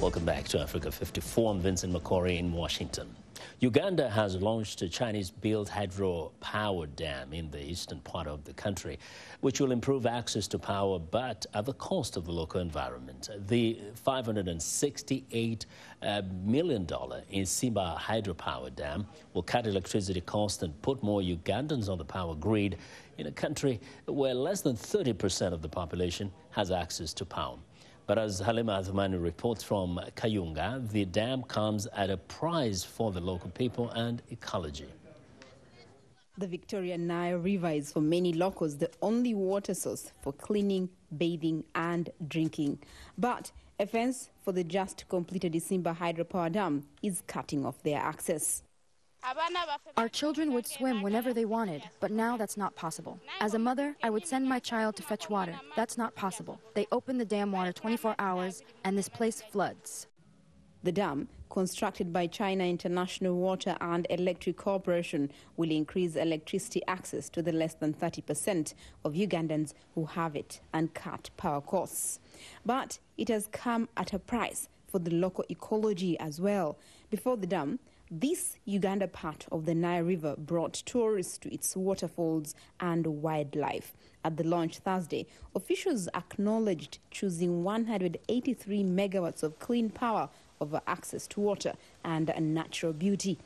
Welcome back to Africa 54. I'm Vincent McCory in Washington. Uganda has launched a Chinese-built hydropower dam in the eastern part of the country, which will improve access to power, but at the cost of the local environment. The $568 million Simba hydropower dam will cut electricity costs and put more Ugandans on the power grid in a country where less than 30% of the population has access to power. But as Halima Athmani reports from Kayunga, the dam comes at a price for the local people and ecology. The Victoria Nile River is for many locals the only water source for cleaning, bathing and drinking. But a fence for the just completed Simba hydropower dam is cutting off their access. Our children would swim whenever they wanted, but now that's not possible. As a mother, I would send my child to fetch water. That's not possible. They open the dam water 24 hours, and this place floods. The dam, constructed by China International Water and Electric Corporation, will increase electricity access to the less than 30% of Ugandans who have it and cut power costs. But it has come at a price for the local ecology as well. Before the dam, this Uganda part of the Nile River brought tourists to its waterfalls and wildlife. At the launch Thursday, officials acknowledged choosing 183 megawatts of clean power over access to water and natural beauty.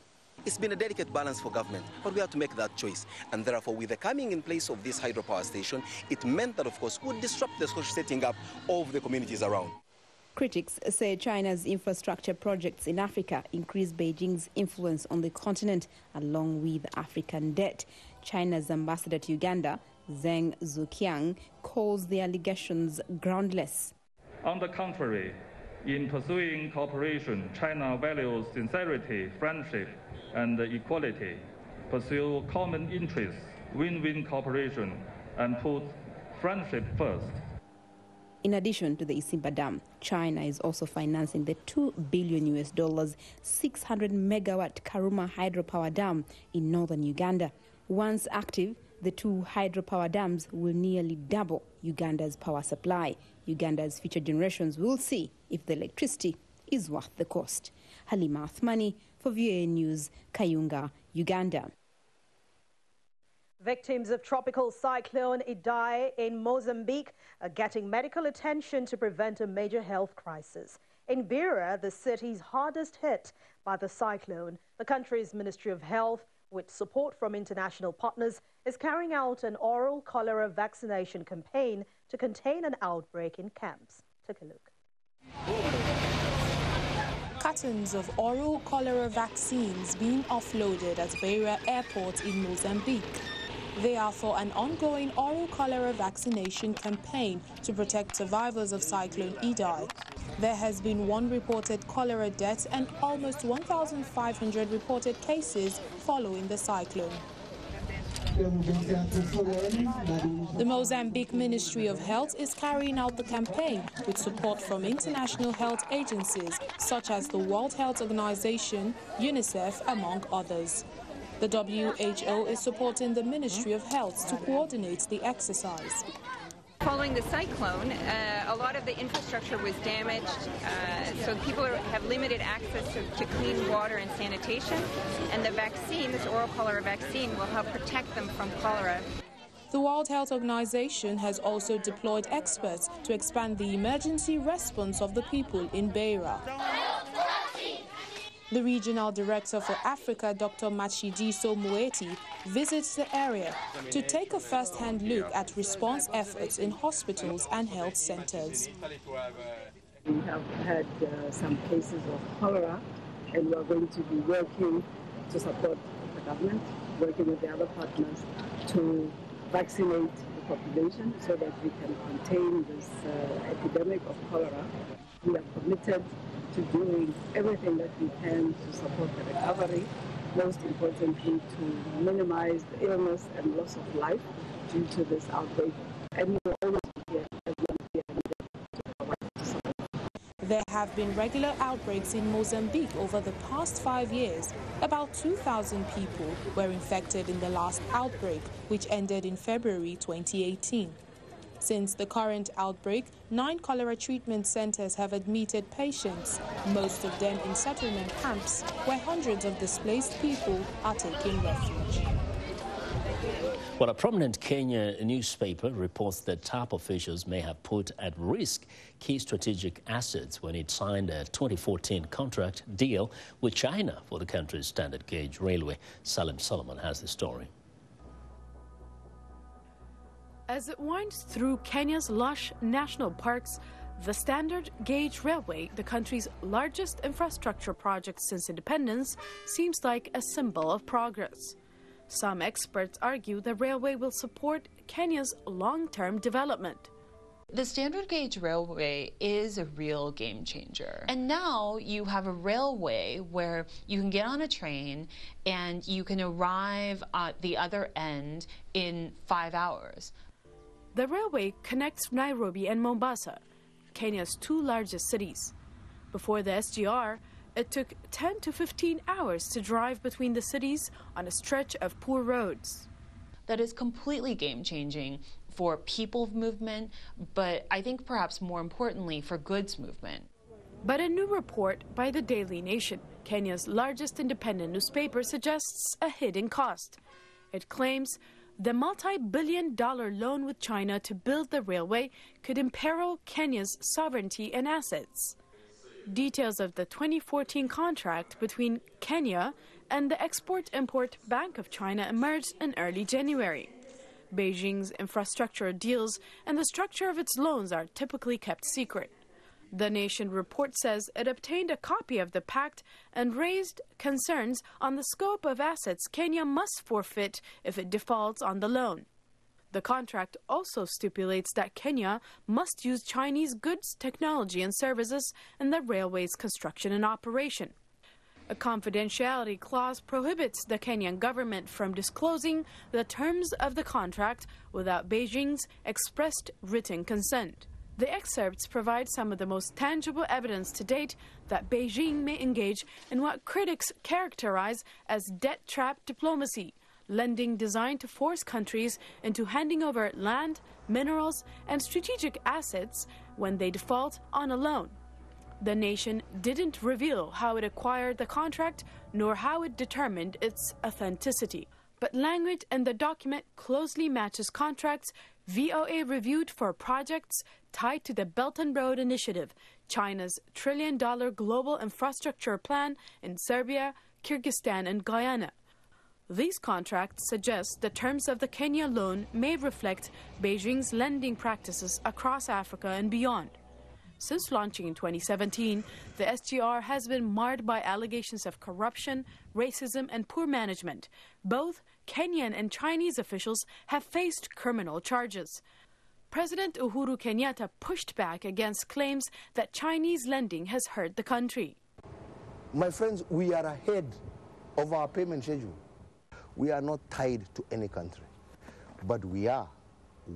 It's been a delicate balance for government, but we have to make that choice. And therefore, with the coming in place of this hydropower station, it meant that, of course, would disrupt the social setting up of the communities around. Critics say China's infrastructure projects in Africa increase Beijing's influence on the continent, along with African debt. China's ambassador to Uganda, Zheng Zuqiang, calls the allegations groundless. On the contrary, in pursuing cooperation, China values sincerity, friendship, and equality, pursue common interests, win-win cooperation, and put friendship first. In addition to the Simba Dam, China is also financing the $2 billion 600 megawatt Karuma hydropower dam in northern Uganda. Once active, the two hydropower dams will nearly double Uganda's power supply. Uganda's future generations will see if the electricity is worth the cost. Halima Athmani for VOA News, Kayunga, Uganda. Victims of tropical cyclone Idai in Mozambique are getting medical attention to prevent a major health crisis. In Beira, the city's hardest hit by the cyclone, the country's Ministry of Health, with support from international partners, is carrying out an oral cholera vaccination campaign to contain an outbreak in camps. Take a look. Cartons of oral cholera vaccines being offloaded at Beira Airport in Mozambique. They are for an ongoing oral cholera vaccination campaign to protect survivors of Cyclone Idai. There has been one reported cholera death and almost 1,500 reported cases following the cyclone. The Mozambique Ministry of Health is carrying out the campaign with support from international health agencies such as the World Health Organization, UNICEF, among others. The WHO is supporting the Ministry of Health to coordinate the exercise. Following the cyclone, a lot of the infrastructure was damaged, so people have limited access to clean water and sanitation, and the vaccine, this oral cholera vaccine, will help protect them from cholera. The World Health Organization has also deployed experts to expand the emergency response of the people in Beira. The Regional Director for Africa, Dr. Matshidiso Moeti, visits the area to take a first-hand look at response efforts in hospitals and health centers. We have had some cases of cholera, and we are going to be working to support the government, working with the other partners to vaccinate the population so that we can contain this epidemic of cholera. We are committed to doing everything that we can to support the recovery, most importantly to minimize the illness and loss of life due to this outbreak. And we will always be here as long as we are needed to provide support. There have been regular outbreaks in Mozambique over the past 5 years. About 2,000 people were infected in the last outbreak, which ended in February 2018. Since the current outbreak, 9 cholera treatment centers have admitted patients, most of them in settlement camps, where hundreds of displaced people are taking refuge. Well, a prominent Kenya newspaper reports that top officials may have put at risk key strategic assets when it signed a 2014 contract deal with China for the country's standard gauge railway. Salim Solomon has the story. As it winds through Kenya's lush national parks, the standard gauge railway, the country's largest infrastructure project since independence, seems like a symbol of progress. Some experts argue the railway will support Kenya's long-term development. The standard gauge railway is a real game changer. And now you have a railway where you can get on a train and you can arrive at the other end in 5 hours. The railway connects Nairobi and Mombasa, Kenya's 2 largest cities. Before the SGR, it took 10 to 15 hours to drive between the cities on a stretch of poor roads. That is completely game-changing for people movement, but I think perhaps more importantly for goods movement. But a new report by the Daily Nation, Kenya's largest independent newspaper, suggests a hidden cost. It claims the multi-billion-dollar loan with China to build the railway could imperil Kenya's sovereignty and assets. Details of the 2014 contract between Kenya and the Export-Import Bank of China emerged in early January. Beijing's infrastructure deals and the structure of its loans are typically kept secret. The Nation report says it obtained a copy of the pact and raised concerns on the scope of assets Kenya must forfeit if it defaults on the loan. The contract also stipulates that Kenya must use Chinese goods, technology and services in the railway's construction and operation. A confidentiality clause prohibits the Kenyan government from disclosing the terms of the contract without Beijing's expressed written consent. The excerpts provide some of the most tangible evidence to date that Beijing may engage in what critics characterize as debt trap diplomacy, lending designed to force countries into handing over land, minerals, and strategic assets when they default on a loan. The Nation didn't reveal how it acquired the contract nor how it determined its authenticity. But language in the document closely matches contracts VOA reviewed for projects tied to the Belt and Road Initiative, China's trillion-dollar global infrastructure plan in Serbia, Kyrgyzstan, and Guyana. These contracts suggest the terms of the Kenya loan may reflect Beijing's lending practices across Africa and beyond. Since launching in 2017, the SGR has been marred by allegations of corruption, racism, and poor management. Both Kenyan and Chinese officials have faced criminal charges. President Uhuru Kenyatta pushed back against claims that Chinese lending has hurt the country. My friends, we are ahead of our payment schedule. We are not tied to any country, but we are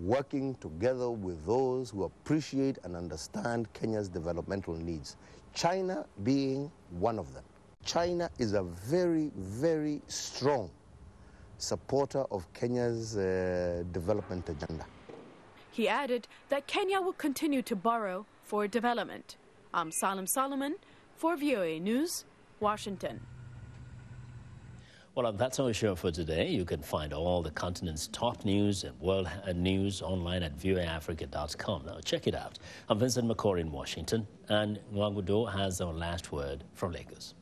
working together with those who appreciate and understand Kenya's developmental needs, China being one of them. China is a very, very strong supporter of Kenya's development agenda. He added that Kenya will continue to borrow for development. I'm Salim Solomon for VOA News, Washington. Well, that's our show for today. You can find all the continent's top news and world news online at voaafrica.com. Now, check it out. I'm Vincent McCory in Washington, and Nwangudo has our last word from Lagos.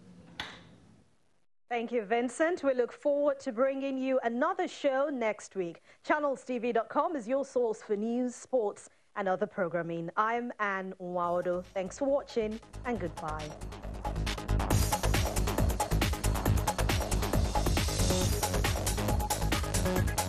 Thank you, Vincent. We look forward to bringing you another show next week. ChannelsTV.com is your source for news, sports, and other programming. I'm Anne Nwaodo. Thanks for watching, and goodbye. Thank you.